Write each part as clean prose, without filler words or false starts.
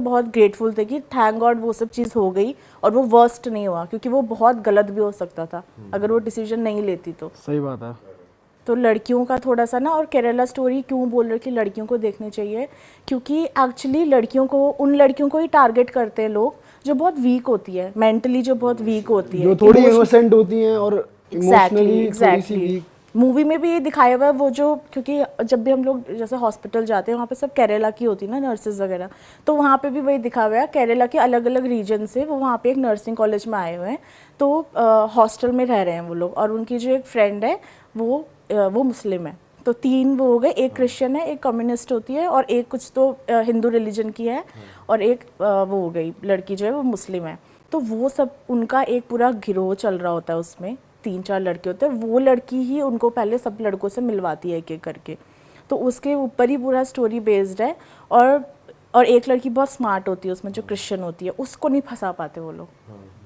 बहुत ग्रेटफुल थे कि थैंक गॉड वो सब चीज़ हो गई और वो वर्स्ट नहीं हुआ, क्योंकि वो बहुत गलत भी हो सकता था अगर वो डिसीजन नहीं लेती तो। सही बात है। तो लड़कियों का थोड़ा सा ना, और केरला स्टोरी क्यों बोल रहे कि लड़कियों को देखने चाहिए, क्योंकि एक्चुअली लड़कियों को, उन लड़कियों को ही टारगेट करते हैं लोग जो बहुत वीक होती है, मेंटली जो बहुत वीक होती है, जो थोड़ी इनोसेंट होती हैं और इमोशनली थोड़ी सी एग्जैक्टली। वीक। मूवी में भी ये दिखाया हुआ है वो जो, क्योंकि जब भी हम लोग जैसे हॉस्पिटल जाते हैं वहाँ पे सब केरला की होती है ना नर्सेज वगैरह, तो वहाँ पे भी वही दिखा हुआ है, केरला के अलग अलग रीजन से वो वहाँ पे एक नर्सिंग कॉलेज में आए हुए हैं, तो हॉस्टल में रह रहे हैं वो लोग, और उनकी जो एक फ्रेंड है वो मुस्लिम है। तो 3 वो हो गए, एक क्रिश्चियन है, एक कम्युनिस्ट होती है, और एक कुछ तो हिंदू रिलीजन की है, और एक वो हो गई लड़की जो है वो मुस्लिम है। तो वो सब उनका एक पूरा गिरोह चल रहा होता है, उसमें 3-4 लड़के होते हैं, वो लड़की ही उनको पहले सब लड़कों से मिलवाती है एक एक करके। तो उसके ऊपर ही पूरा स्टोरी बेस्ड है। और एक लड़की बहुत स्मार्ट होती है उसमें, जो क्रिश्चियन होती है, उसको नहीं फंसा पाते वो लोग।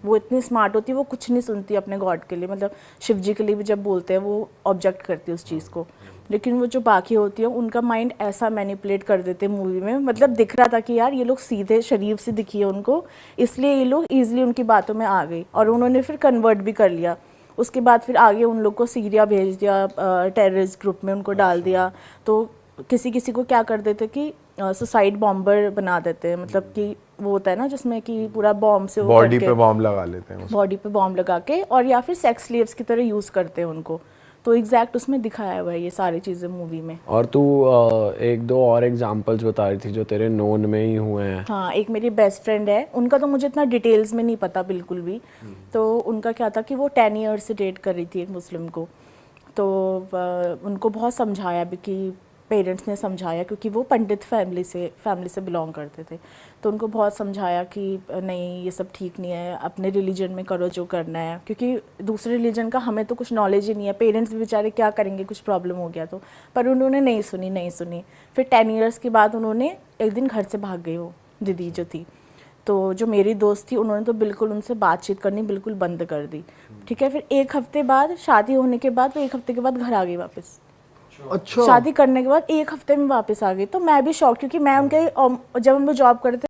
वो इतनी स्मार्ट होती है, वो कुछ नहीं सुनती अपने गॉड के लिए, मतलब शिव जी के लिए भी जब बोलते हैं वो ऑब्जेक्ट करती है उस चीज़ को। लेकिन वो जो बाकी होती है उनका माइंड ऐसा मैनिपुलेट कर देते हैं मूवी में, मतलब दिख रहा था कि यार ये लोग सीधे शरीफ से दिखी है उनको, इसलिए ये लोग ईजिली उनकी बातों में आ गई, और उन्होंने फिर कन्वर्ट भी कर लिया। उसके बाद फिर आगे उन लोग को सीरिया भेज दिया, टेररिस्ट ग्रुप में उनको डाल दिया। तो किसी किसी को क्या कर देते कि सुसाइड बॉम्बर बना देते हैं, मतलब कि वो होता है ना जिसमें कि पूरा बॉम्ब से वो बॉडी करके पे बॉम्ब लगा लेते हैं, बॉडी पे बॉम्ब लगा के, और या फिर सेक्स स्लेव्स की तरह यूज़ करते हैं उनको। तो एग्जैक्ट उसमें दिखाया हुआ है ये सारी चीज़ें मूवी में। और तू 1-2 और एग्जांपल्स बता रही थी जो तेरे नोन में ही हुए हैं। हाँ, एक मेरी बेस्ट फ्रेंड है, उनका तो मुझे इतना डिटेल्स में नहीं पता बिल्कुल भी। तो उनका क्या था कि वो 10 ईयर्स से डेट कर रही थी एक मुस्लिम को। तो उनको बहुत समझाया भी, कि पेरेंट्स ने समझाया, क्योंकि वो पंडित फैमिली से बिलोंग करते थे। तो उनको बहुत समझाया कि नहीं ये सब ठीक नहीं है, अपने रिलीजन में करो जो करना है, क्योंकि दूसरे रिलीजन का हमें तो कुछ नॉलेज ही नहीं है, पेरेंट्स भी बेचारे क्या करेंगे कुछ प्रॉब्लम हो गया तो। पर उन्होंने नहीं सुनी। फिर 10 ईयर्स के बाद उन्होंने एक दिन घर से भाग गई, वो दीदी जो थी। तो जो मेरी दोस्त थी उन्होंने तो बिल्कुल उनसे बातचीत करनी बिल्कुल बंद कर दी। ठीक है, फिर 1 हफ्ते बाद, शादी होने के बाद, वो 1 हफ्ते के बाद घर आ गई वापस। अच्छा। शादी करने के बाद 1 हफ्ते में वापस आ गई। तो मैं भी शॉक, क्योंकि मैं उनके जब हम लोग जॉब करते